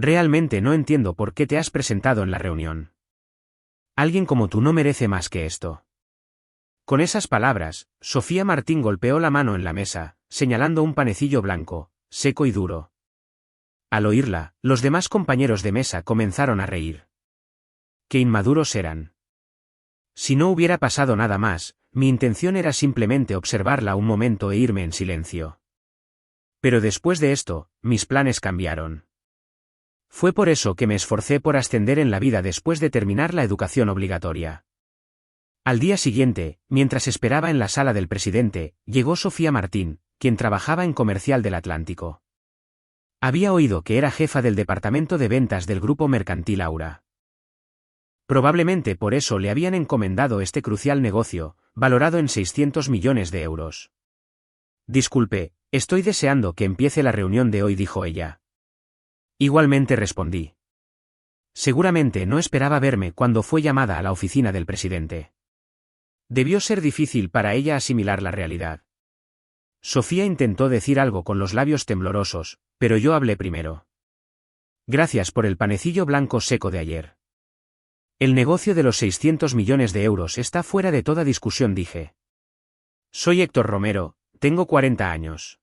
Realmente no entiendo por qué te has presentado en la reunión. Alguien como tú no merece más que esto. Con esas palabras, Sofía Martín golpeó la mano en la mesa, señalando un panecillo blanco, seco y duro. Al oírla, los demás compañeros de mesa comenzaron a reír. ¡Qué inmaduros eran! Si no hubiera pasado nada más, mi intención era simplemente observarla un momento e irme en silencio. Pero después de esto, mis planes cambiaron. Fue por eso que me esforcé por ascender en la vida después de terminar la educación obligatoria. Al día siguiente, mientras esperaba en la sala del presidente, llegó Sofía Martín, quien trabajaba en Comercial del Atlántico. Había oído que era jefa del departamento de ventas del grupo mercantil Aura. Probablemente por eso le habían encomendado este crucial negocio, valorado en 600 millones de euros. Disculpe, estoy deseando que empiece la reunión de hoy, dijo ella. Igualmente respondí. Seguramente no esperaba verme cuando fue llamada a la oficina del presidente. Debió ser difícil para ella asimilar la realidad. Sofía intentó decir algo con los labios temblorosos, pero yo hablé primero. Gracias por el panecillo blanco seco de ayer. El negocio de los 600 millones de euros está fuera de toda discusión, dije. Soy Héctor Romero, tengo 40 años.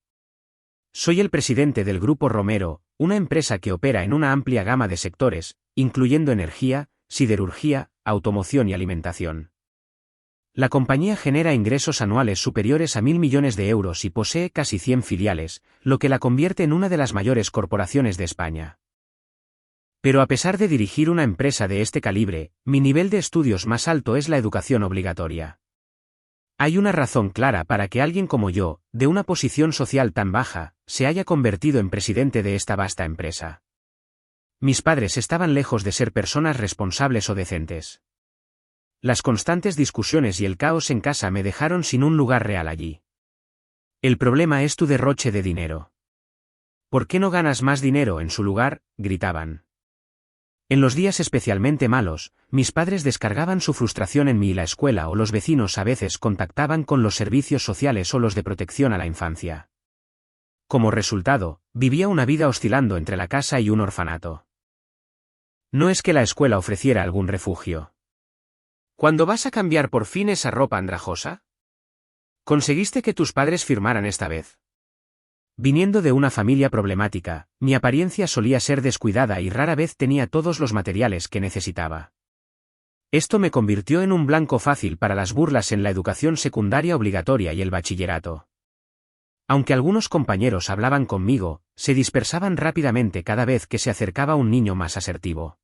Soy el presidente del Grupo Romero, una empresa que opera en una amplia gama de sectores, incluyendo energía, siderurgia, automoción y alimentación. La compañía genera ingresos anuales superiores a 1.000 millones de euros y posee casi 100 filiales, lo que la convierte en una de las mayores corporaciones de España. Pero a pesar de dirigir una empresa de este calibre, mi nivel de estudios más alto es la educación obligatoria. Hay una razón clara para que alguien como yo, de una posición social tan baja, se haya convertido en presidente de esta vasta empresa. Mis padres estaban lejos de ser personas responsables o decentes. Las constantes discusiones y el caos en casa me dejaron sin un lugar real allí. El problema es tu derroche de dinero. ¿Por qué no ganas más dinero en su lugar?, gritaban. En los días especialmente malos, mis padres descargaban su frustración en mí y la escuela o los vecinos a veces contactaban con los servicios sociales o los de protección a la infancia. Como resultado, vivía una vida oscilando entre la casa y un orfanato. No es que la escuela ofreciera algún refugio. ¿Cuándo vas a cambiar por fin esa ropa andrajosa? ¿Conseguiste que tus padres firmaran esta vez? Viniendo de una familia problemática, mi apariencia solía ser descuidada y rara vez tenía todos los materiales que necesitaba. Esto me convirtió en un blanco fácil para las burlas en la educación secundaria obligatoria y el bachillerato. Aunque algunos compañeros hablaban conmigo, se dispersaban rápidamente cada vez que se acercaba un niño más asertivo.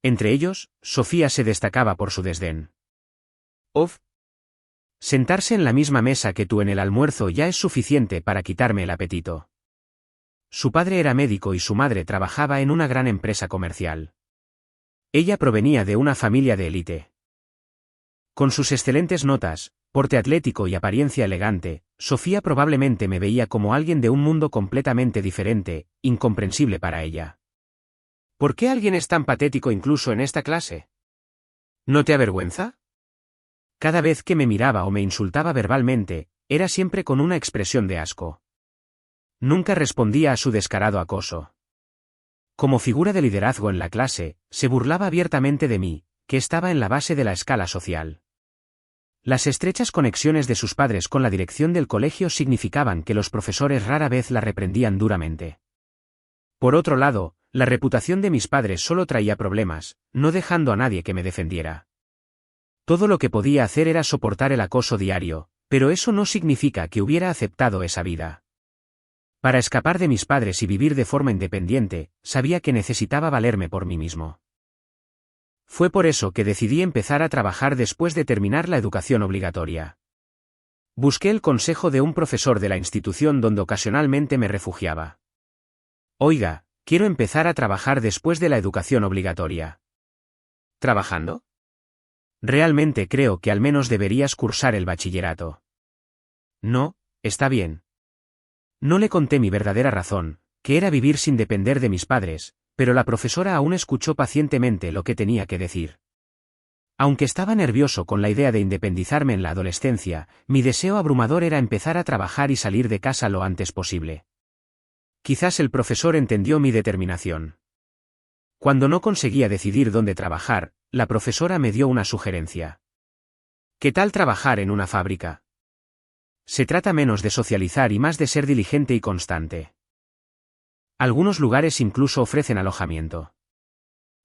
Entre ellos, Sofía se destacaba por su desdén. Uf. Sentarse en la misma mesa que tú en el almuerzo ya es suficiente para quitarme el apetito. Su padre era médico y su madre trabajaba en una gran empresa comercial. Ella provenía de una familia de élite. Con sus excelentes notas, porte atlético y apariencia elegante, Sofía probablemente me veía como alguien de un mundo completamente diferente, incomprensible para ella. ¿Por qué alguien es tan patético incluso en esta clase? ¿No te avergüenza? Cada vez que me miraba o me insultaba verbalmente, era siempre con una expresión de asco. Nunca respondía a su descarado acoso. Como figura de liderazgo en la clase, se burlaba abiertamente de mí, que estaba en la base de la escala social. Las estrechas conexiones de sus padres con la dirección del colegio significaban que los profesores rara vez la reprendían duramente. Por otro lado, la reputación de mis padres solo traía problemas, no dejando a nadie que me defendiera. Todo lo que podía hacer era soportar el acoso diario, pero eso no significa que hubiera aceptado esa vida. Para escapar de mis padres y vivir de forma independiente, sabía que necesitaba valerme por mí mismo. Fue por eso que decidí empezar a trabajar después de terminar la educación obligatoria. Busqué el consejo de un profesor de la institución donde ocasionalmente me refugiaba. Oiga, quiero empezar a trabajar después de la educación obligatoria. ¿Trabajando? Realmente creo que al menos deberías cursar el bachillerato. No, está bien. No le conté mi verdadera razón, que era vivir sin depender de mis padres, pero la profesora aún escuchó pacientemente lo que tenía que decir. Aunque estaba nervioso con la idea de independizarme en la adolescencia, mi deseo abrumador era empezar a trabajar y salir de casa lo antes posible. Quizás el profesor entendió mi determinación. Cuando no conseguía decidir dónde trabajar, la profesora me dio una sugerencia. ¿Qué tal trabajar en una fábrica? Se trata menos de socializar y más de ser diligente y constante. Algunos lugares incluso ofrecen alojamiento.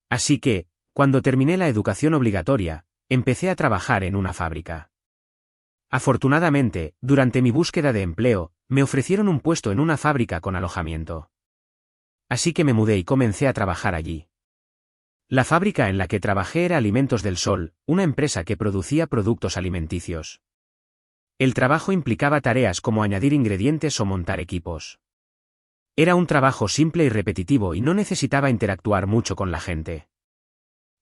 Así que, cuando terminé la educación obligatoria, empecé a trabajar en una fábrica. Afortunadamente, durante mi búsqueda de empleo, me ofrecieron un puesto en una fábrica con alojamiento. Así que me mudé y comencé a trabajar allí. La fábrica en la que trabajé era Alimentos del Sol, una empresa que producía productos alimenticios. El trabajo implicaba tareas como añadir ingredientes o montar equipos. Era un trabajo simple y repetitivo y no necesitaba interactuar mucho con la gente.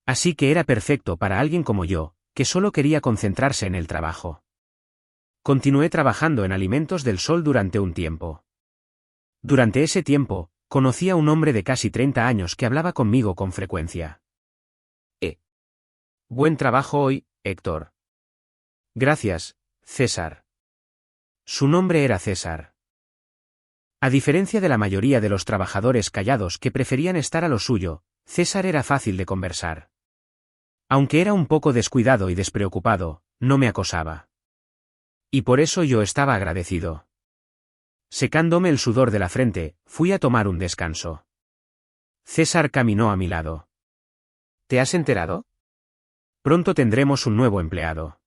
Así que era perfecto para alguien como yo, que solo quería concentrarse en el trabajo. Continué trabajando en Alimentos del Sol durante un tiempo. Durante ese tiempo, conocí a un hombre de casi 30 años que hablaba conmigo con frecuencia. Buen trabajo hoy, Héctor. Gracias, César. Su nombre era César. A diferencia de la mayoría de los trabajadores callados que preferían estar a lo suyo, César era fácil de conversar. Aunque era un poco descuidado y despreocupado, no me acosaba. Y por eso yo estaba agradecido. Secándome el sudor de la frente, fui a tomar un descanso. César caminó a mi lado. ¿Te has enterado? Pronto tendremos un nuevo empleado.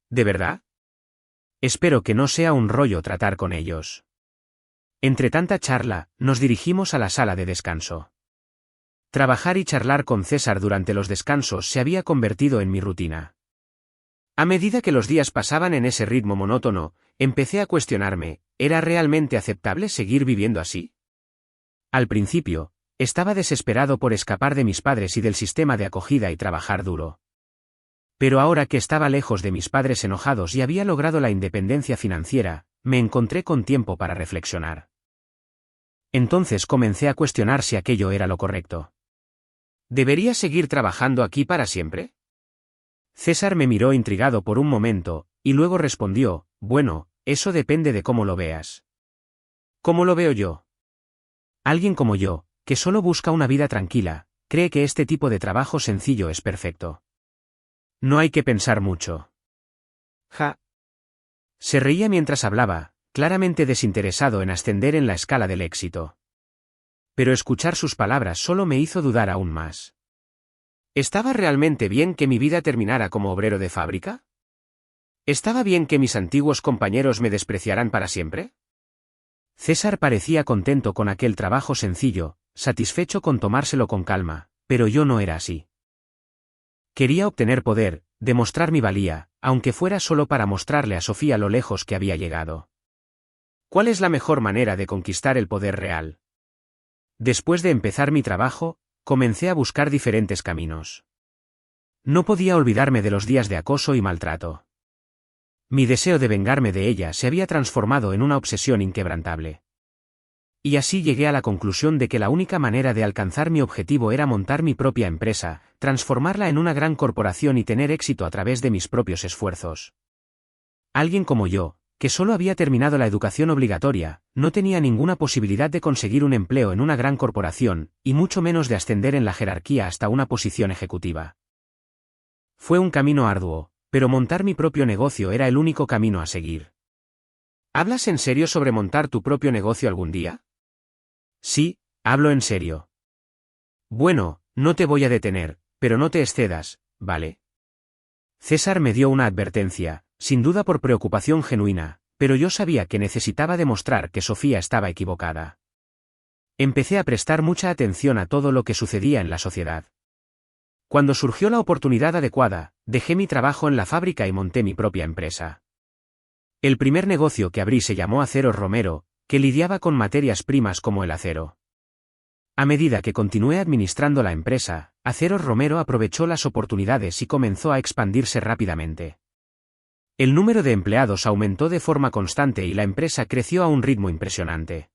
¿De verdad? Espero que no sea un rollo tratar con ellos. Entre tanta charla, nos dirigimos a la sala de descanso. Trabajar y charlar con César durante los descansos se había convertido en mi rutina. A medida que los días pasaban en ese ritmo monótono, empecé a cuestionarme, ¿era realmente aceptable seguir viviendo así? Al principio, estaba desesperado por escapar de mis padres y del sistema de acogida y trabajar duro. Pero ahora que estaba lejos de mis padres enojados y había logrado la independencia financiera, me encontré con tiempo para reflexionar. Entonces comencé a cuestionar si aquello era lo correcto. ¿Debería seguir trabajando aquí para siempre? César me miró intrigado por un momento, y luego respondió, bueno, eso depende de cómo lo veas. ¿Cómo lo veo yo? Alguien como yo, que solo busca una vida tranquila, cree que este tipo de trabajo sencillo es perfecto. No hay que pensar mucho. Ja. Se reía mientras hablaba, claramente desinteresado en ascender en la escala del éxito. Pero escuchar sus palabras solo me hizo dudar aún más. ¿Estaba realmente bien que mi vida terminara como obrero de fábrica? ¿Estaba bien que mis antiguos compañeros me despreciaran para siempre? César parecía contento con aquel trabajo sencillo, satisfecho con tomárselo con calma, pero yo no era así. Quería obtener poder, demostrar mi valía, aunque fuera solo para mostrarle a Sofía lo lejos que había llegado. ¿Cuál es la mejor manera de conquistar el poder real? Después de empezar mi trabajo, comencé a buscar diferentes caminos. No podía olvidarme de los días de acoso y maltrato. Mi deseo de vengarme de ella se había transformado en una obsesión inquebrantable. Y así llegué a la conclusión de que la única manera de alcanzar mi objetivo era montar mi propia empresa, transformarla en una gran corporación y tener éxito a través de mis propios esfuerzos. Alguien como yo, que solo había terminado la educación obligatoria, no tenía ninguna posibilidad de conseguir un empleo en una gran corporación, y mucho menos de ascender en la jerarquía hasta una posición ejecutiva. Fue un camino arduo, pero montar mi propio negocio era el único camino a seguir. ¿Hablas en serio sobre montar tu propio negocio algún día? Sí, hablo en serio. Bueno, no te voy a detener, pero no te excedas, ¿vale? César me dio una advertencia, sin duda por preocupación genuina, pero yo sabía que necesitaba demostrar que Sofía estaba equivocada. Empecé a prestar mucha atención a todo lo que sucedía en la sociedad. Cuando surgió la oportunidad adecuada, dejé mi trabajo en la fábrica y monté mi propia empresa. El primer negocio que abrí se llamó Aceros Romero, que lidiaba con materias primas como el acero. A medida que continué administrando la empresa, Aceros Romero aprovechó las oportunidades y comenzó a expandirse rápidamente. El número de empleados aumentó de forma constante y la empresa creció a un ritmo impresionante.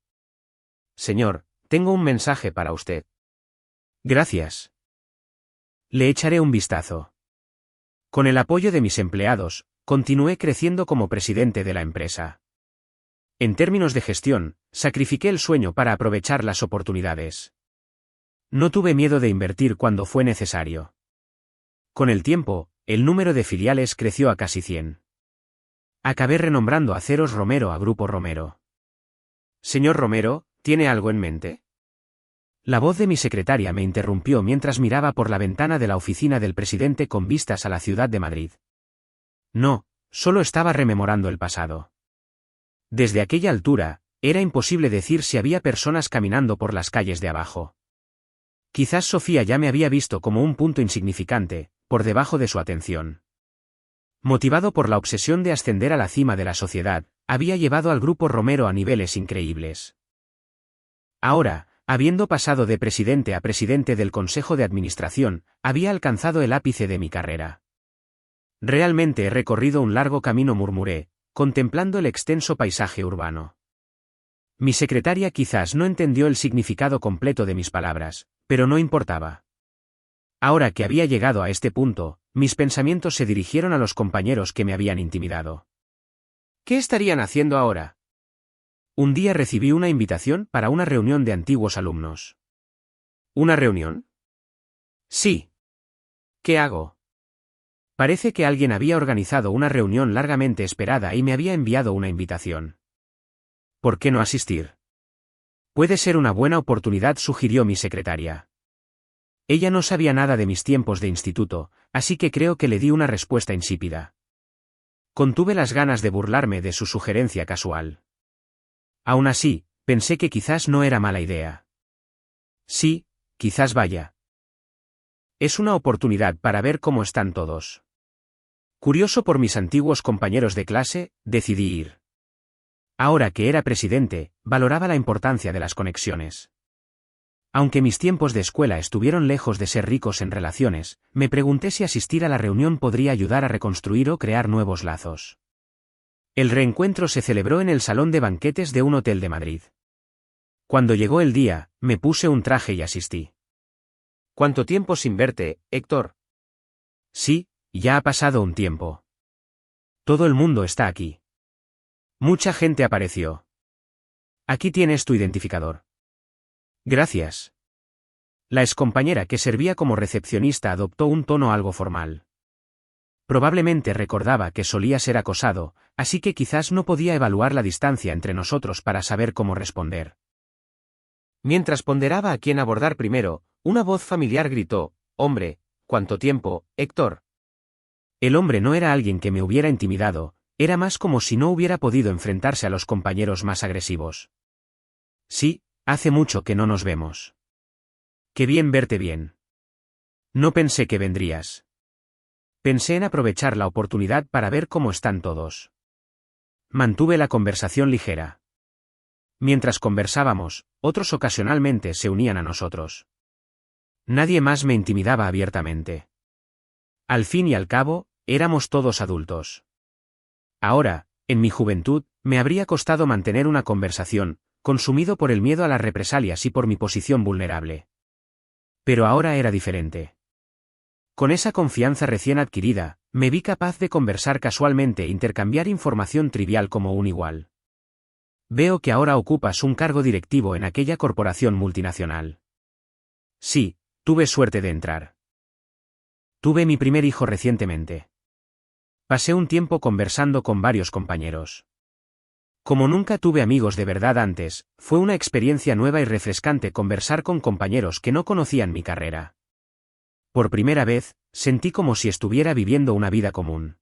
Señor, tengo un mensaje para usted. Gracias. Le echaré un vistazo. Con el apoyo de mis empleados, continué creciendo como presidente de la empresa. En términos de gestión, sacrifiqué el sueño para aprovechar las oportunidades. No tuve miedo de invertir cuando fue necesario. Con el tiempo, el número de filiales creció a casi 100. Acabé renombrando a Ceros Romero a Grupo Romero. Señor Romero, ¿tiene algo en mente? La voz de mi secretaria me interrumpió mientras miraba por la ventana de la oficina del presidente con vistas a la ciudad de Madrid. No, solo estaba rememorando el pasado. Desde aquella altura, era imposible decir si había personas caminando por las calles de abajo. Quizás Sofía ya me había visto como un punto insignificante, por debajo de su atención. Motivado por la obsesión de ascender a la cima de la sociedad, había llevado al Grupo Romero a niveles increíbles. Ahora, habiendo pasado de presidente a presidente del Consejo de Administración, había alcanzado el ápice de mi carrera. Realmente he recorrido un largo camino, murmuré, contemplando el extenso paisaje urbano. Mi secretaria quizás no entendió el significado completo de mis palabras, pero no importaba. Ahora que había llegado a este punto, mis pensamientos se dirigieron a los compañeros que me habían intimidado. ¿Qué estarían haciendo ahora? Un día recibí una invitación para una reunión de antiguos alumnos. ¿Una reunión? Sí. ¿Qué hago? Parece que alguien había organizado una reunión largamente esperada y me había enviado una invitación. ¿Por qué no asistir? Puede ser una buena oportunidad, sugirió mi secretaria. Ella no sabía nada de mis tiempos de instituto, así que creo que le di una respuesta insípida. Contuve las ganas de burlarme de su sugerencia casual. Aún así, pensé que quizás no era mala idea. Sí, quizás vaya. Es una oportunidad para ver cómo están todos. Curioso por mis antiguos compañeros de clase, decidí ir. Ahora que era presidente, valoraba la importancia de las conexiones. Aunque mis tiempos de escuela estuvieron lejos de ser ricos en relaciones, me pregunté si asistir a la reunión podría ayudar a reconstruir o crear nuevos lazos. El reencuentro se celebró en el salón de banquetes de un hotel de Madrid. Cuando llegó el día, me puse un traje y asistí. ¿Cuánto tiempo sin verte, Héctor? Sí, ya ha pasado un tiempo. Todo el mundo está aquí. Mucha gente apareció. Aquí tienes tu identificador. Gracias. La excompañera que servía como recepcionista adoptó un tono algo formal. Probablemente recordaba que solía ser acosado, así que quizás no podía evaluar la distancia entre nosotros para saber cómo responder. Mientras ponderaba a quién abordar primero, una voz familiar gritó: «Hombre, ¿cuánto tiempo, Héctor?». El hombre no era alguien que me hubiera intimidado, era más como si no hubiera podido enfrentarse a los compañeros más agresivos. Sí, hace mucho que no nos vemos. Qué bien verte bien. No pensé que vendrías. Pensé en aprovechar la oportunidad para ver cómo están todos. Mantuve la conversación ligera. Mientras conversábamos, otros ocasionalmente se unían a nosotros. Nadie más me intimidaba abiertamente. Al fin y al cabo, éramos todos adultos. Ahora, en mi juventud, me habría costado mantener una conversación, consumido por el miedo a las represalias y por mi posición vulnerable. Pero ahora era diferente. Con esa confianza recién adquirida, me vi capaz de conversar casualmente e intercambiar información trivial como un igual. Veo que ahora ocupas un cargo directivo en aquella corporación multinacional. Sí, tuve suerte de entrar. Tuve mi primer hijo recientemente. Pasé un tiempo conversando con varios compañeros. Como nunca tuve amigos de verdad antes, fue una experiencia nueva y refrescante conversar con compañeros que no conocían mi carrera. Por primera vez, sentí como si estuviera viviendo una vida común.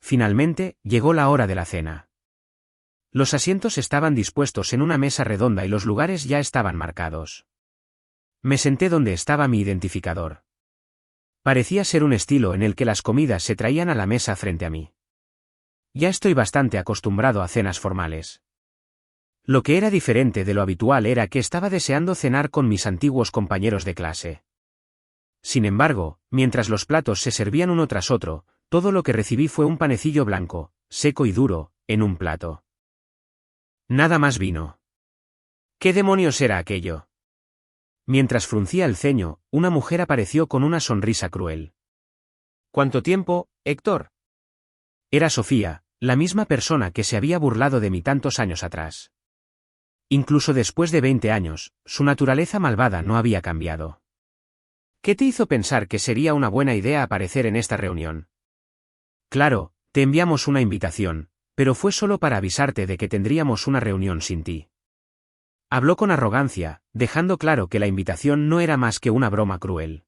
Finalmente, llegó la hora de la cena. Los asientos estaban dispuestos en una mesa redonda y los lugares ya estaban marcados. Me senté donde estaba mi identificador. Parecía ser un estilo en el que las comidas se traían a la mesa frente a mí. Ya estoy bastante acostumbrado a cenas formales. Lo que era diferente de lo habitual era que estaba deseando cenar con mis antiguos compañeros de clase. Sin embargo, mientras los platos se servían uno tras otro, todo lo que recibí fue un panecillo blanco, seco y duro, en un plato. Nada más vino. ¿Qué demonios era aquello? Mientras fruncía el ceño, una mujer apareció con una sonrisa cruel. ¿Cuánto tiempo, Héctor? Era Sofía, la misma persona que se había burlado de mí tantos años atrás. Incluso después de 20 años, su naturaleza malvada no había cambiado. ¿Qué te hizo pensar que sería una buena idea aparecer en esta reunión? Claro, te enviamos una invitación, pero fue solo para avisarte de que tendríamos una reunión sin ti. Habló con arrogancia, dejando claro que la invitación no era más que una broma cruel.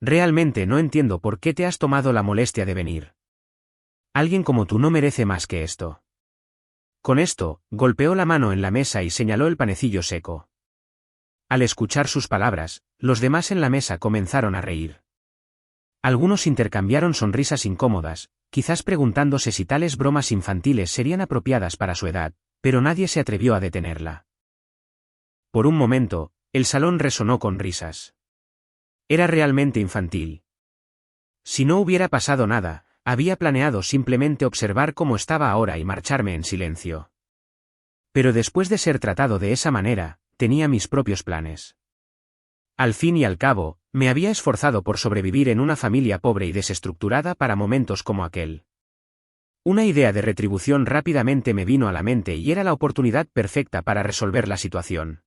Realmente no entiendo por qué te has tomado la molestia de venir. Alguien como tú no merece más que esto. Con esto, golpeó la mano en la mesa y señaló el panecillo seco. Al escuchar sus palabras, los demás en la mesa comenzaron a reír. Algunos intercambiaron sonrisas incómodas, quizás preguntándose si tales bromas infantiles serían apropiadas para su edad, pero nadie se atrevió a detenerla. Por un momento, el salón resonó con risas. Era realmente infantil. Si no hubiera pasado nada, había planeado simplemente observar cómo estaba ahora y marcharme en silencio. Pero después de ser tratado de esa manera, tenía mis propios planes. Al fin y al cabo, me había esforzado por sobrevivir en una familia pobre y desestructurada para momentos como aquel. Una idea de retribución rápidamente me vino a la mente y era la oportunidad perfecta para resolver la situación.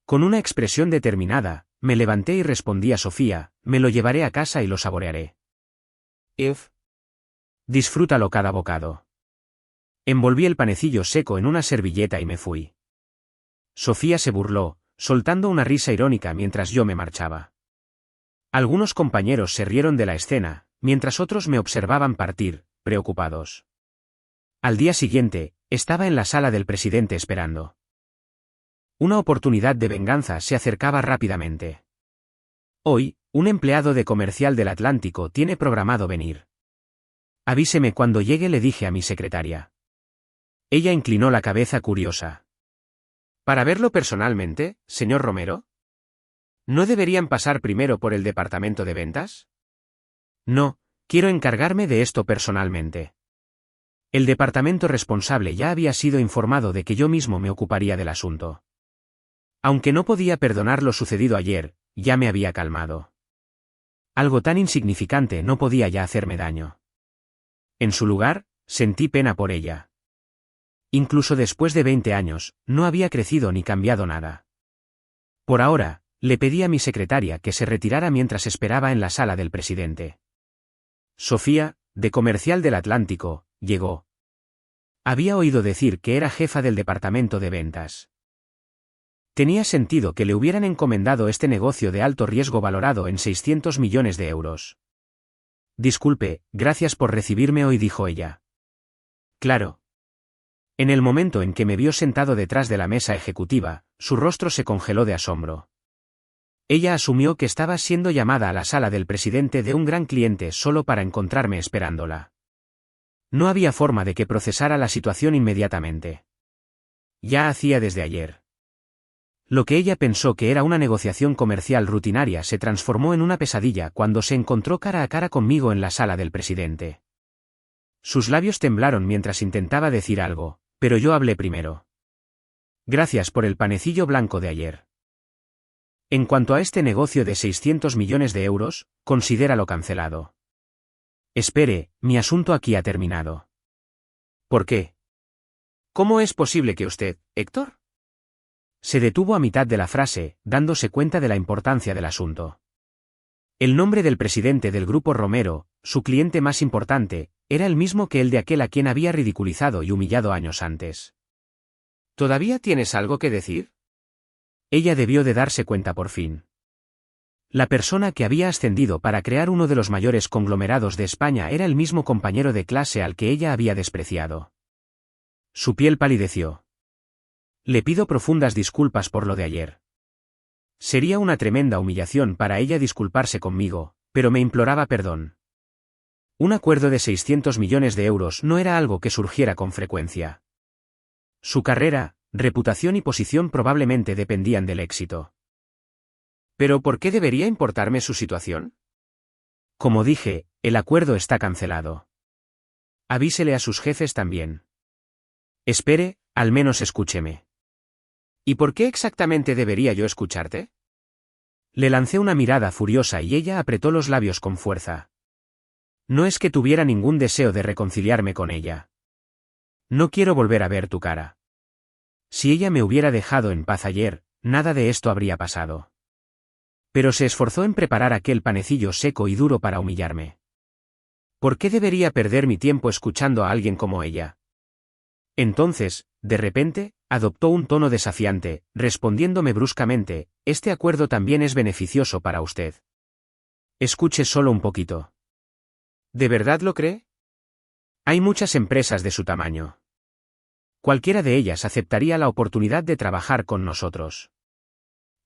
Con una expresión determinada, me levanté y respondí a Sofía: me lo llevaré a casa y lo saborearé. Disfrútalo cada bocado. Envolví el panecillo seco en una servilleta y me fui. Sofía se burló, soltando una risa irónica mientras yo me marchaba. Algunos compañeros se rieron de la escena, mientras otros me observaban partir, preocupados. Al día siguiente, estaba en la sala del presidente esperando. Una oportunidad de venganza se acercaba rápidamente. Hoy, un empleado de Comercial del Atlántico tiene programado venir. Avíseme cuando llegue, le dije a mi secretaria. Ella inclinó la cabeza curiosa. ¿Para verlo personalmente, señor Romero? ¿No deberían pasar primero por el departamento de ventas? No, quiero encargarme de esto personalmente. El departamento responsable ya había sido informado de que yo mismo me ocuparía del asunto. Aunque no podía perdonar lo sucedido ayer, ya me había calmado. Algo tan insignificante no podía ya hacerme daño. En su lugar, sentí pena por ella. Incluso después de 20 años, no había crecido ni cambiado nada. Por ahora, le pedí a mi secretaria que se retirara mientras esperaba en la sala del presidente. Sofía, de Comercial del Atlántico, llegó. Había oído decir que era jefa del departamento de ventas. Tenía sentido que le hubieran encomendado este negocio de alto riesgo valorado en 600 millones de euros. Disculpe, gracias por recibirme hoy, dijo ella. Claro. En el momento en que me vio sentado detrás de la mesa ejecutiva, su rostro se congeló de asombro. Ella asumió que estaba siendo llamada a la sala del presidente de un gran cliente solo para encontrarme esperándola. No había forma de que procesara la situación inmediatamente. Ya hacía desde ayer. Lo que ella pensó que era una negociación comercial rutinaria se transformó en una pesadilla cuando se encontró cara a cara conmigo en la sala del presidente. Sus labios temblaron mientras intentaba decir algo, pero yo hablé primero. Gracias por el panecillo blanco de ayer. En cuanto a este negocio de 600 millones de euros, considéralo cancelado. Espere, mi asunto aquí ha terminado. ¿Por qué? ¿Cómo es posible que usted, Héctor? Se detuvo a mitad de la frase, dándose cuenta de la importancia del asunto. El nombre del presidente del grupo Romero, su cliente más importante, era el mismo que el de aquel a quien había ridiculizado y humillado años antes. ¿Todavía tienes algo que decir? Ella debió de darse cuenta por fin. La persona que había ascendido para crear uno de los mayores conglomerados de España era el mismo compañero de clase al que ella había despreciado. Su piel palideció. Le pido profundas disculpas por lo de ayer. Sería una tremenda humillación para ella disculparse conmigo, pero me imploraba perdón. Un acuerdo de 600 millones de euros no era algo que surgiera con frecuencia. Su carrera, reputación y posición probablemente dependían del éxito. ¿Pero por qué debería importarme su situación? Como dije, el acuerdo está cancelado. Avísele a sus jefes también. Espere, al menos escúcheme. ¿Y por qué exactamente debería yo escucharte? Le lancé una mirada furiosa y ella apretó los labios con fuerza. No es que tuviera ningún deseo de reconciliarme con ella. No quiero volver a ver tu cara. Si ella me hubiera dejado en paz ayer, nada de esto habría pasado. Pero se esforzó en preparar aquel panecillo seco y duro para humillarme. ¿Por qué debería perder mi tiempo escuchando a alguien como ella? Entonces, de repente, adoptó un tono desafiante, respondiéndome bruscamente: «Este acuerdo también es beneficioso para usted. Escuche solo un poquito». ¿De verdad lo cree? Hay muchas empresas de su tamaño. Cualquiera de ellas aceptaría la oportunidad de trabajar con nosotros.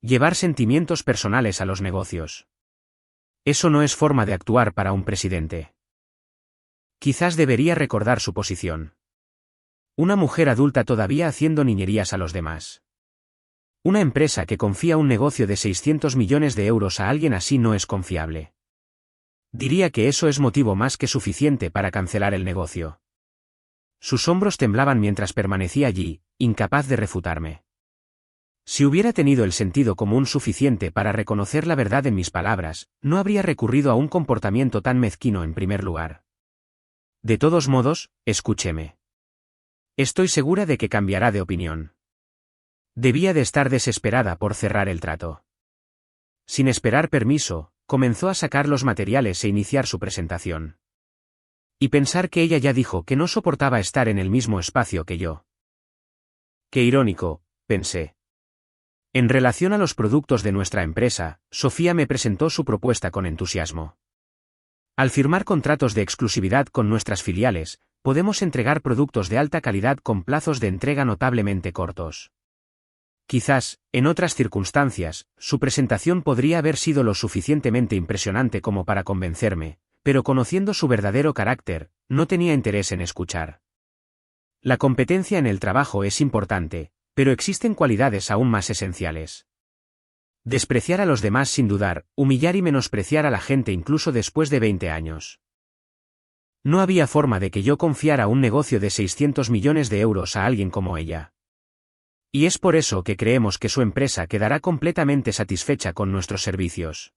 Llevar sentimientos personales a los negocios. Eso no es forma de actuar para un presidente. Quizás debería recordar su posición. Una mujer adulta todavía haciendo niñerías a los demás. Una empresa que confía un negocio de 600 millones de euros a alguien así no es confiable. Diría que eso es motivo más que suficiente para cancelar el negocio. Sus hombros temblaban mientras permanecía allí, incapaz de refutarme. Si hubiera tenido el sentido común suficiente para reconocer la verdad en mis palabras, no habría recurrido a un comportamiento tan mezquino en primer lugar. De todos modos, escúcheme. Estoy segura de que cambiará de opinión. Debía de estar desesperada por cerrar el trato. Sin esperar permiso, comenzó a sacar los materiales e iniciar su presentación. Y pensar que ella ya dijo que no soportaba estar en el mismo espacio que yo. Qué irónico, pensé. En relación a los productos de nuestra empresa, Sofía me presentó su propuesta con entusiasmo. Al firmar contratos de exclusividad con nuestras filiales, podemos entregar productos de alta calidad con plazos de entrega notablemente cortos. Quizás, en otras circunstancias, su presentación podría haber sido lo suficientemente impresionante como para convencerme, pero conociendo su verdadero carácter, no tenía interés en escuchar. La competencia en el trabajo es importante, pero existen cualidades aún más esenciales. Despreciar a los demás sin dudar, humillar y menospreciar a la gente incluso después de 20 años. No había forma de que yo confiara un negocio de 600 millones de euros a alguien como ella. Y es por eso que creemos que su empresa quedará completamente satisfecha con nuestros servicios.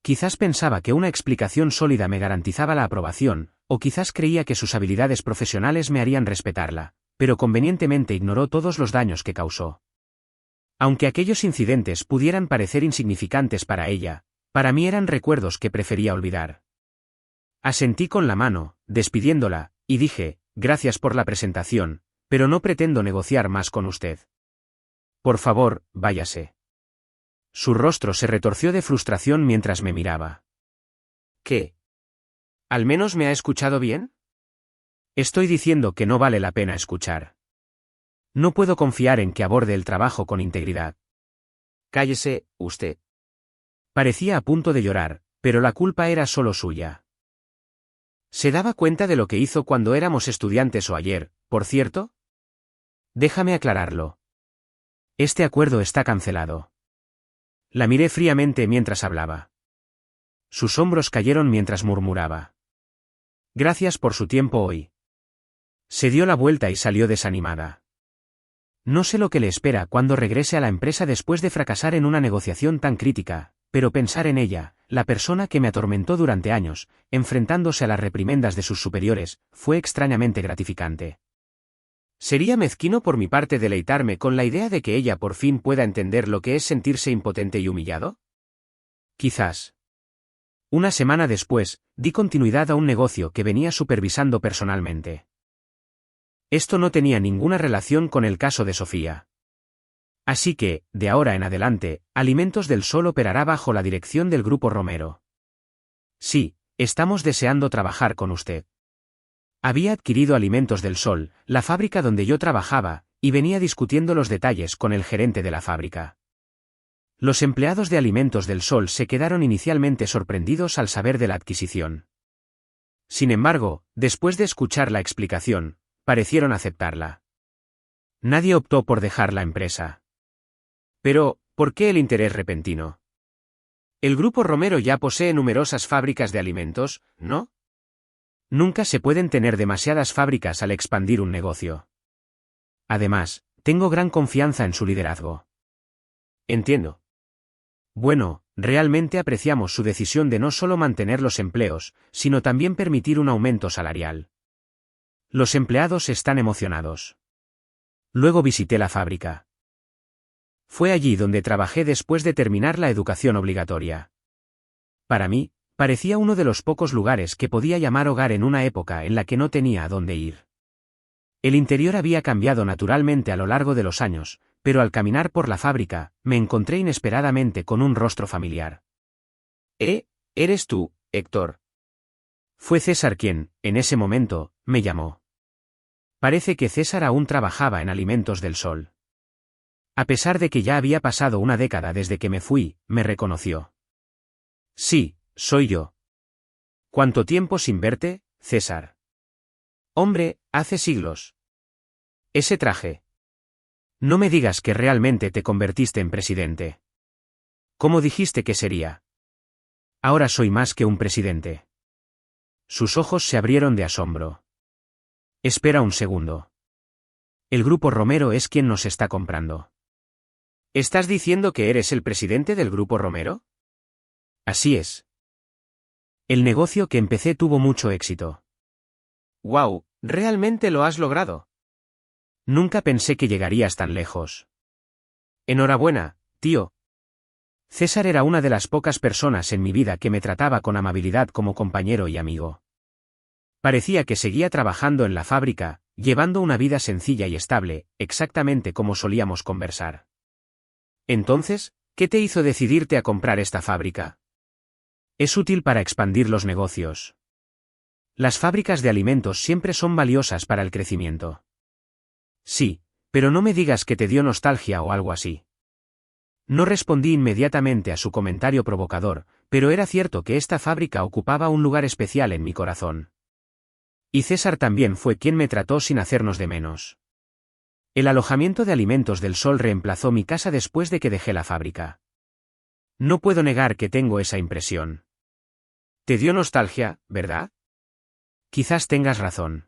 Quizás pensaba que una explicación sólida me garantizaba la aprobación, o quizás creía que sus habilidades profesionales me harían respetarla, pero convenientemente ignoró todos los daños que causó. Aunque aquellos incidentes pudieran parecer insignificantes para ella, para mí eran recuerdos que prefería olvidar. Asentí con la mano, despidiéndola, y dije: «Gracias por la presentación, pero no pretendo negociar más con usted. Por favor, váyase». Su rostro se retorció de frustración mientras me miraba. ¿Qué? ¿Al menos me ha escuchado bien? Estoy diciendo que no vale la pena escuchar. No puedo confiar en que aborde el trabajo con integridad. Cállese, usted. Parecía a punto de llorar, pero la culpa era solo suya. ¿Se daba cuenta de lo que hizo cuando éramos estudiantes o ayer, por cierto? Déjame aclararlo. Este acuerdo está cancelado. La miré fríamente mientras hablaba. Sus hombros cayeron mientras murmuraba: «Gracias por su tiempo hoy». Se dio la vuelta y salió desanimada. No sé lo que le espera cuando regrese a la empresa después de fracasar en una negociación tan crítica, pero pensar en ella, la persona que me atormentó durante años, enfrentándose a las reprimendas de sus superiores, fue extrañamente gratificante. ¿Sería mezquino por mi parte deleitarme con la idea de que ella por fin pueda entender lo que es sentirse impotente y humillado? Quizás. Una semana después, di continuidad a un negocio que venía supervisando personalmente. Esto no tenía ninguna relación con el caso de Sofía. Así que, de ahora en adelante, Alimentos del Sol operará bajo la dirección del Grupo Romero. Sí, estamos deseando trabajar con usted. Había adquirido Alimentos del Sol, la fábrica donde yo trabajaba, y venía discutiendo los detalles con el gerente de la fábrica. Los empleados de Alimentos del Sol se quedaron inicialmente sorprendidos al saber de la adquisición. Sin embargo, después de escuchar la explicación, parecieron aceptarla. Nadie optó por dejar la empresa. Pero, ¿por qué el interés repentino? El Grupo Romero ya posee numerosas fábricas de alimentos, ¿no? Nunca se pueden tener demasiadas fábricas al expandir un negocio. Además, tengo gran confianza en su liderazgo. Entiendo. Bueno, realmente apreciamos su decisión de no solo mantener los empleos, sino también permitir un aumento salarial. Los empleados están emocionados. Luego visité la fábrica. Fue allí donde trabajé después de terminar la educación obligatoria. Para mí, parecía uno de los pocos lugares que podía llamar hogar en una época en la que no tenía a dónde ir. El interior había cambiado naturalmente a lo largo de los años, pero al caminar por la fábrica, me encontré inesperadamente con un rostro familiar. ¿Eres tú, Héctor? Fue César quien, en ese momento, me llamó. Parece que César aún trabajaba en Alimentos del Sol. A pesar de que ya había pasado una década desde que me fui, me reconoció. Sí, soy yo. ¿Cuánto tiempo sin verte, César? Hombre, hace siglos. Ese traje. No me digas que realmente te convertiste en presidente. ¿Cómo dijiste que sería? Ahora soy más que un presidente. Sus ojos se abrieron de asombro. Espera un segundo. El Grupo Romero es quien nos está comprando. ¿Estás diciendo que eres el presidente del Grupo Romero? Así es. El negocio que empecé tuvo mucho éxito. ¡Guau! ¿Realmente lo has logrado? Nunca pensé que llegarías tan lejos. Enhorabuena, tío. César era una de las pocas personas en mi vida que me trataba con amabilidad como compañero y amigo. Parecía que seguía trabajando en la fábrica, llevando una vida sencilla y estable, exactamente como solíamos conversar. Entonces, ¿qué te hizo decidirte a comprar esta fábrica? Es útil para expandir los negocios. Las fábricas de alimentos siempre son valiosas para el crecimiento. Sí, pero no me digas que te dio nostalgia o algo así. No respondí inmediatamente a su comentario provocador, pero era cierto que esta fábrica ocupaba un lugar especial en mi corazón. Y César también fue quien me trató sin hacernos de menos. El alojamiento de Alimentos del Sol reemplazó mi casa después de que dejé la fábrica. No puedo negar que tengo esa impresión. Te dio nostalgia, ¿verdad? Quizás tengas razón.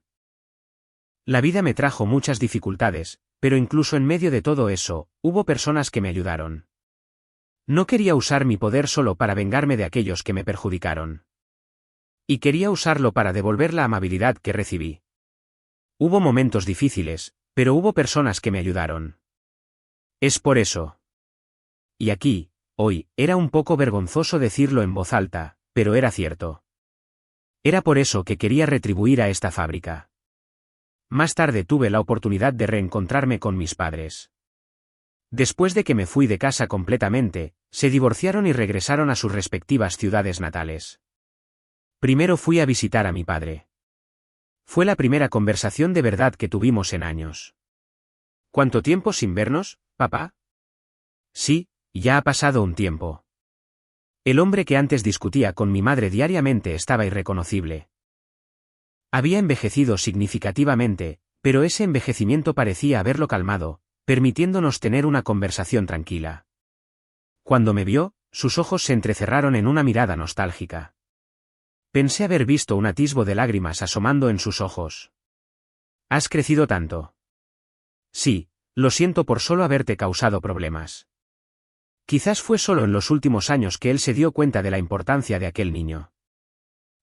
La vida me trajo muchas dificultades, pero incluso en medio de todo eso, hubo personas que me ayudaron. No quería usar mi poder solo para vengarme de aquellos que me perjudicaron. Y quería usarlo para devolver la amabilidad que recibí. Hubo momentos difíciles, pero hubo personas que me ayudaron. Es por eso. Y aquí, hoy, era un poco vergonzoso decirlo en voz alta, pero era cierto. Era por eso que quería retribuir a esta fábrica. Más tarde tuve la oportunidad de reencontrarme con mis padres. Después de que me fui de casa completamente, se divorciaron y regresaron a sus respectivas ciudades natales. Primero fui a visitar a mi padre. Fue la primera conversación de verdad que tuvimos en años. ¿Cuánto tiempo sin vernos, papá? Sí, ya ha pasado un tiempo. El hombre que antes discutía con mi madre diariamente estaba irreconocible. Había envejecido significativamente, pero ese envejecimiento parecía haberlo calmado, permitiéndonos tener una conversación tranquila. Cuando me vio, sus ojos se entrecerraron en una mirada nostálgica. Pensé haber visto un atisbo de lágrimas asomando en sus ojos. ¿Has crecido tanto? Sí, lo siento por solo haberte causado problemas. Quizás fue solo en los últimos años que él se dio cuenta de la importancia de aquel niño.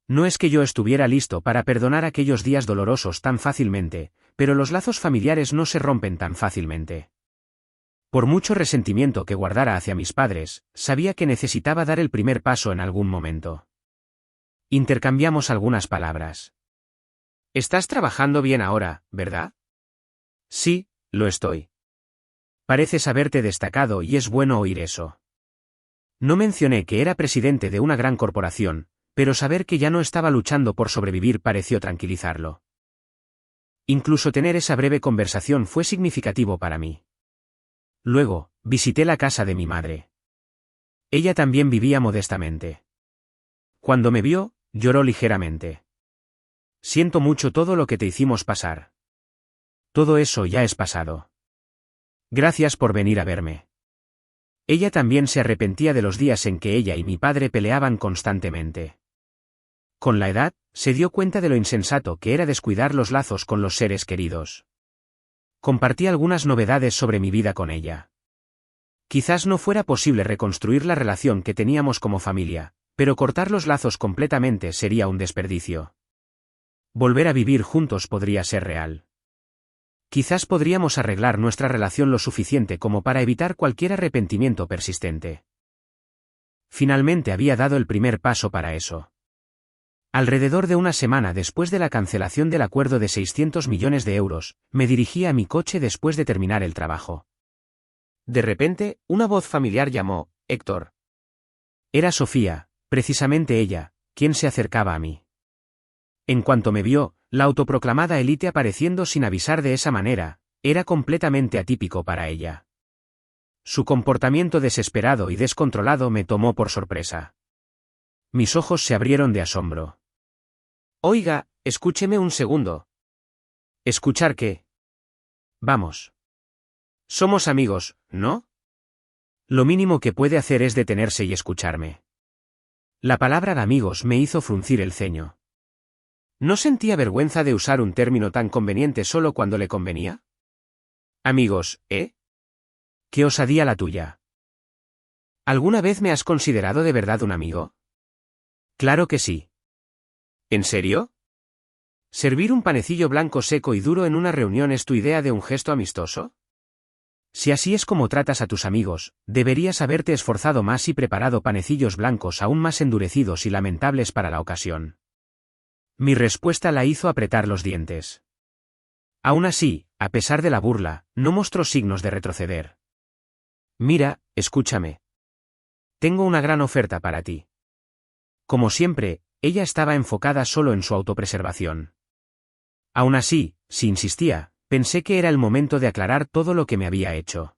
No es que yo estuviera listo para perdonar aquellos días dolorosos tan fácilmente, pero los lazos familiares no se rompen tan fácilmente. Por mucho resentimiento que guardara hacia mis padres, sabía que necesitaba dar el primer paso en algún momento. Intercambiamos algunas palabras. Estás trabajando bien ahora, ¿verdad? Sí, lo estoy. Pareces haberte destacado y es bueno oír eso. No mencioné que era presidente de una gran corporación, pero saber que ya no estaba luchando por sobrevivir pareció tranquilizarlo. Incluso tener esa breve conversación fue significativo para mí. Luego, visité la casa de mi madre. Ella también vivía modestamente. Cuando me vio, lloró ligeramente. Siento mucho todo lo que te hicimos pasar. Todo eso ya es pasado. Gracias por venir a verme. Ella también se arrepentía de los días en que ella y mi padre peleaban constantemente. Con la edad, se dio cuenta de lo insensato que era descuidar los lazos con los seres queridos. Compartí algunas novedades sobre mi vida con ella. Quizás no fuera posible reconstruir la relación que teníamos como familia, pero cortar los lazos completamente sería un desperdicio. Volver a vivir juntos podría ser real. Quizás podríamos arreglar nuestra relación lo suficiente como para evitar cualquier arrepentimiento persistente. Finalmente había dado el primer paso para eso. Alrededor de una semana después de la cancelación del acuerdo de 600 millones de euros, me dirigí a mi coche después de terminar el trabajo. De repente, una voz familiar llamó: «Héctor». Era Sofía, precisamente ella, quien se acercaba a mí. En cuanto me vio, la autoproclamada élite apareciendo sin avisar de esa manera, era completamente atípico para ella. Su comportamiento desesperado y descontrolado me tomó por sorpresa. Mis ojos se abrieron de asombro. «Oiga, escúcheme un segundo». «¿Escuchar qué?» «Vamos. Somos amigos, ¿no?» Lo mínimo que puede hacer es detenerse y escucharme. La palabra de amigos me hizo fruncir el ceño. ¿No sentía vergüenza de usar un término tan conveniente solo cuando le convenía? Amigos, ¿eh? ¡Qué osadía la tuya! ¿Alguna vez me has considerado de verdad un amigo? Claro que sí. ¿En serio? ¿Servir un panecillo blanco seco y duro en una reunión es tu idea de un gesto amistoso? Si así es como tratas a tus amigos, deberías haberte esforzado más y preparado panecillos blancos aún más endurecidos y lamentables para la ocasión. Mi respuesta la hizo apretar los dientes. Aún así, a pesar de la burla, no mostró signos de retroceder. Mira, escúchame. Tengo una gran oferta para ti. Como siempre, ella estaba enfocada solo en su autopreservación. Aún así, si insistía, pensé que era el momento de aclarar todo lo que me había hecho.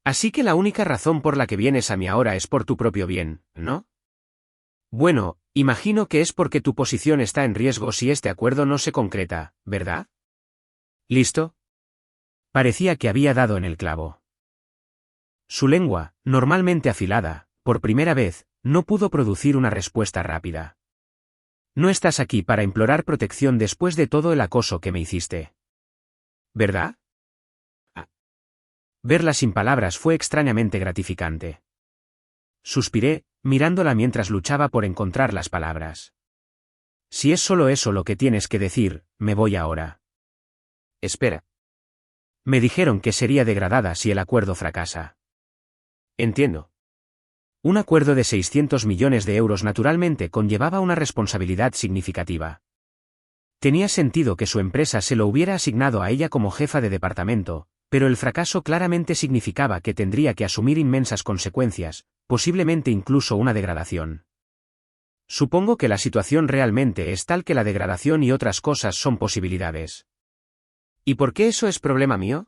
Así que la única razón por la que vienes a mí ahora es por tu propio bien, ¿no? Bueno, imagino que es porque tu posición está en riesgo si este acuerdo no se concreta, ¿verdad? ¿Listo? Parecía que había dado en el clavo. Su lengua, normalmente afilada, por primera vez, no pudo producir una respuesta rápida. No estás aquí para implorar protección después de todo el acoso que me hiciste. ¿Verdad? Verla sin palabras fue extrañamente gratificante. Suspiré, mirándola mientras luchaba por encontrar las palabras. Si es solo eso lo que tienes que decir, me voy ahora. Espera. Me dijeron que sería degradada si el acuerdo fracasa. Entiendo. Un acuerdo de 600 millones de euros naturalmente conllevaba una responsabilidad significativa. Tenía sentido que su empresa se lo hubiera asignado a ella como jefa de departamento, pero el fracaso claramente significaba que tendría que asumir inmensas consecuencias, posiblemente incluso una degradación. Supongo que la situación realmente es tal que la degradación y otras cosas son posibilidades. ¿Y por qué eso es problema mío?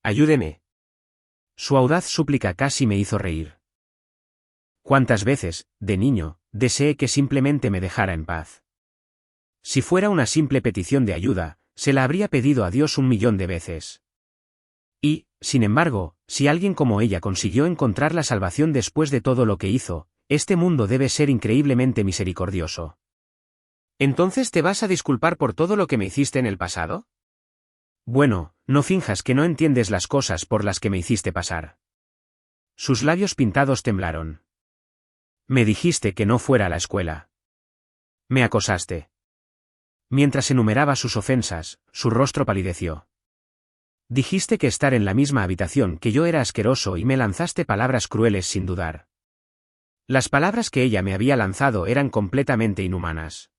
Ayúdeme. Su audaz súplica casi me hizo reír. ¿Cuántas veces, de niño, deseé que simplemente me dejara en paz? Si fuera una simple petición de ayuda, se la habría pedido a Dios 1.000.000 de veces. Y, sin embargo, si alguien como ella consiguió encontrar la salvación después de todo lo que hizo, este mundo debe ser increíblemente misericordioso. ¿Entonces te vas a disculpar por todo lo que me hiciste en el pasado? Bueno, no finjas que no entiendes las cosas por las que me hiciste pasar. Sus labios pintados temblaron. Me dijiste que no fuera a la escuela. Me acosaste. Mientras enumeraba sus ofensas, su rostro palideció. Dijiste que estar en la misma habitación que yo era asqueroso y me lanzaste palabras crueles sin dudar. Las palabras que ella me había lanzado eran completamente inhumanas.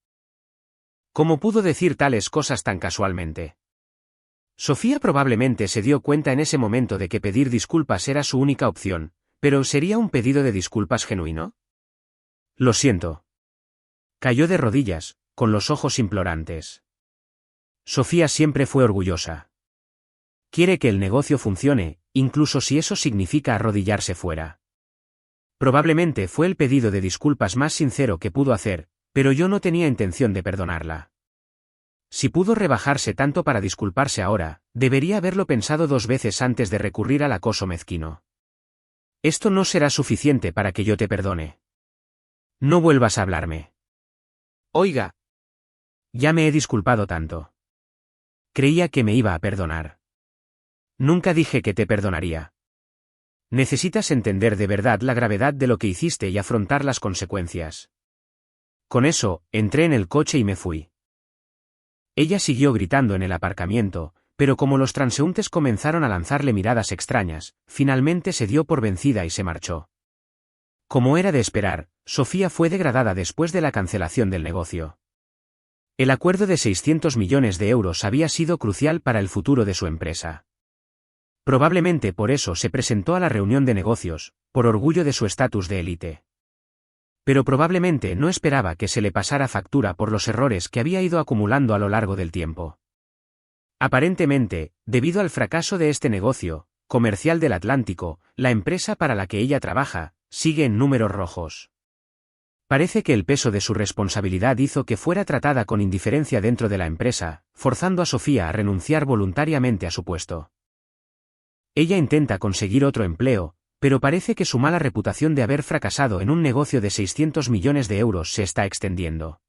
¿Cómo pudo decir tales cosas tan casualmente? Sofía probablemente se dio cuenta en ese momento de que pedir disculpas era su única opción, pero ¿sería un pedido de disculpas genuino? Lo siento. Cayó de rodillas, con los ojos implorantes. Sofía siempre fue orgullosa. Quiere que el negocio funcione, incluso si eso significa arrodillarse fuera. Probablemente fue el pedido de disculpas más sincero que pudo hacer, pero yo no tenía intención de perdonarla. Si pudo rebajarse tanto para disculparse ahora, debería haberlo pensado 2 veces antes de recurrir al acoso mezquino. Esto no será suficiente para que yo te perdone. No vuelvas a hablarme. Oiga. Ya me he disculpado tanto. Creía que me iba a perdonar. Nunca dije que te perdonaría. Necesitas entender de verdad la gravedad de lo que hiciste y afrontar las consecuencias. Con eso, entré en el coche y me fui. Ella siguió gritando en el aparcamiento, pero como los transeúntes comenzaron a lanzarle miradas extrañas, finalmente se dio por vencida y se marchó. Como era de esperar, Sofía fue degradada después de la cancelación del negocio. El acuerdo de 600 millones de euros había sido crucial para el futuro de su empresa. Probablemente por eso se presentó a la reunión de negocios, por orgullo de su estatus de élite. Pero probablemente no esperaba que se le pasara factura por los errores que había ido acumulando a lo largo del tiempo. Aparentemente, debido al fracaso de este negocio comercial del Atlántico, la empresa para la que ella trabaja sigue en números rojos. Parece que el peso de su responsabilidad hizo que fuera tratada con indiferencia dentro de la empresa, forzando a Sofía a renunciar voluntariamente a su puesto. Ella intenta conseguir otro empleo, pero parece que su mala reputación de haber fracasado en un negocio de 600 millones de euros se está extendiendo.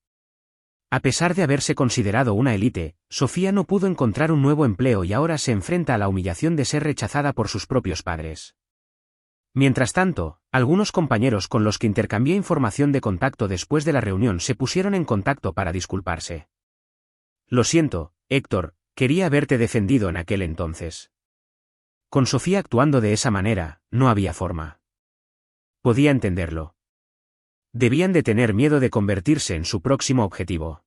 A pesar de haberse considerado una élite, Sofía no pudo encontrar un nuevo empleo y ahora se enfrenta a la humillación de ser rechazada por sus propios padres. Mientras tanto, algunos compañeros con los que intercambió información de contacto después de la reunión se pusieron en contacto para disculparse. Lo siento, Héctor, quería haberte defendido en aquel entonces. Con Sofía actuando de esa manera, no había forma. Podía entenderlo. Debían de tener miedo de convertirse en su próximo objetivo.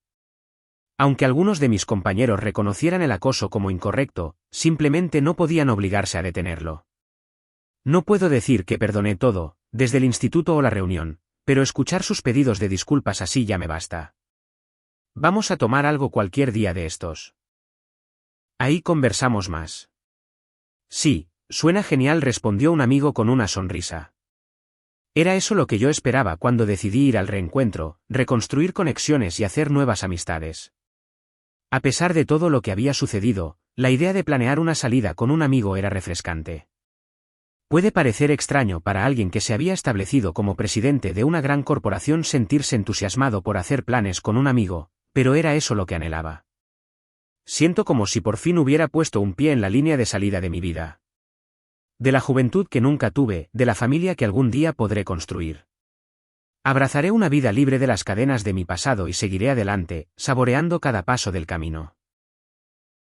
Aunque algunos de mis compañeros reconocieran el acoso como incorrecto, simplemente no podían obligarse a detenerlo. No puedo decir que perdoné todo, desde el instituto o la reunión, pero escuchar sus pedidos de disculpas así ya me basta. Vamos a tomar algo cualquier día de estos. Ahí conversamos más. Sí, suena genial, respondió un amigo con una sonrisa. Era eso lo que yo esperaba cuando decidí ir al reencuentro, reconstruir conexiones y hacer nuevas amistades. A pesar de todo lo que había sucedido, la idea de planear una salida con un amigo era refrescante. Puede parecer extraño para alguien que se había establecido como presidente de una gran corporación sentirse entusiasmado por hacer planes con un amigo, pero era eso lo que anhelaba. Siento como si por fin hubiera puesto un pie en la línea de salida de mi vida. De la juventud que nunca tuve, de la familia que algún día podré construir. Abrazaré una vida libre de las cadenas de mi pasado y seguiré adelante, saboreando cada paso del camino.